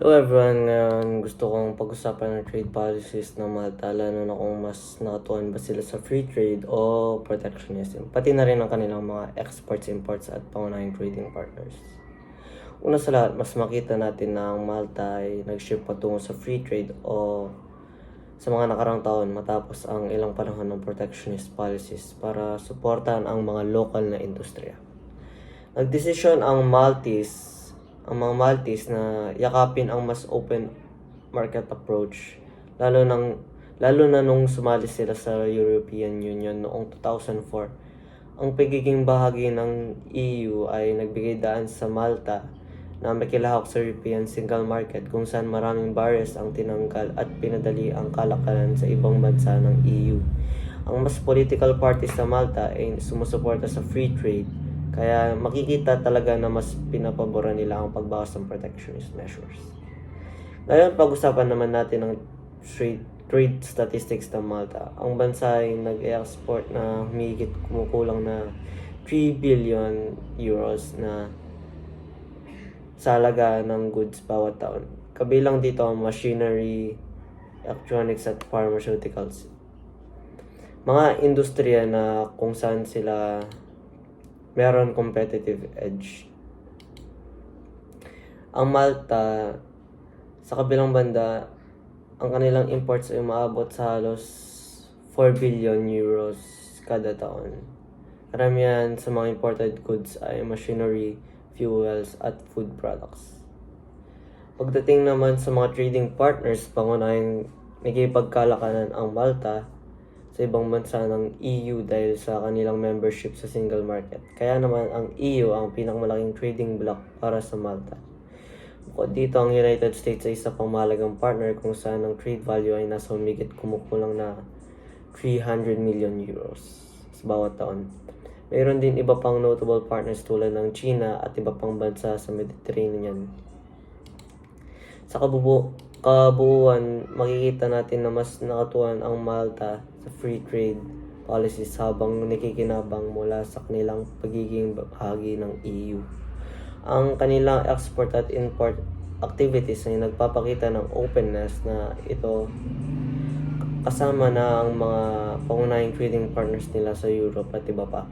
Hello everyone, ngayon gusto kong pag-usapan ng trade policies ng Malta, lalo na kung mas nakatuon ba sila sa free trade o protectionism, pati na rin ang kanilang mga exports, imports at pangunahing trading partners. Una sa lahat, mas makita natin na ang Malta ay nag-shift patungo sa free trade o sa mga nakarang taon matapos ang ilang panahon ng protectionist policies para suportahan ang mga local na industriya. Nagdesisyon ang mga Maltese na yakapin ang mas open market approach, lalo na nung sumali sila sa European Union noong 2004. Ang pagiging bahagi ng EU ay nagbigay daan sa Malta na makilahok sa European Single Market, kung saan maraming barriers ang tinanggal at pinadali ang kalakalan sa ibang bansa ng EU. Ang mas political parties sa Malta ay sumusuporta sa free trade, kaya makikita talaga na mas pinapaboran nila ang pagbawas ng protectionist measures. Ngayon, pag-usapan naman natin ang trade statistics ng Malta. Ang bansa ay nag-export na humigit kumukulang na 3 billion euros na sa halaga ng goods bawat taon. Kabilang dito ang machinery, electronics at pharmaceuticals. Mga industriya na kung saan sila meron competitive edge. Ang Malta, sa kabilang banda, ang kanilang imports ay umaabot sa halos 4 billion euros kada taon. Karamihan sa mga imported goods ay machinery, fuels, at food products. Pagdating naman sa mga trading partners, pangunahing nakipagkalakalan ang Malta sa ibang bansa ng EU dahil sa kanilang membership sa single market. Kaya naman ang EU ang pinakamalaking trading bloc para sa Malta. Bukod dito, ang United States ay isa pang mahalagang partner kung saan ang trade value ay nasa humigit kumukulang na 300 million euros sa bawat taon. Mayroon din iba pang notable partners tulad ng China at iba pang bansa sa Mediterranean. Sa kabuuan, makikita natin na mas nakatuon ang Malta sa free trade policies habang nakikinabang mula sa kanilang pagiging bahagi ng EU. Ang kanilang export at import activities ay nagpapakita ng openness na ito, kasama na ang mga pangunahing trading partners nila sa Europe at iba pa.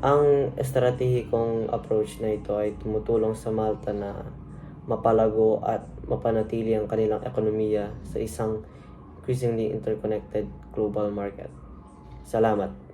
Ang estratehikong approach na ito ay tumutulong sa Malta na mapalago at mapanatili ang kanilang ekonomiya sa isang increasingly interconnected global market. Salamat!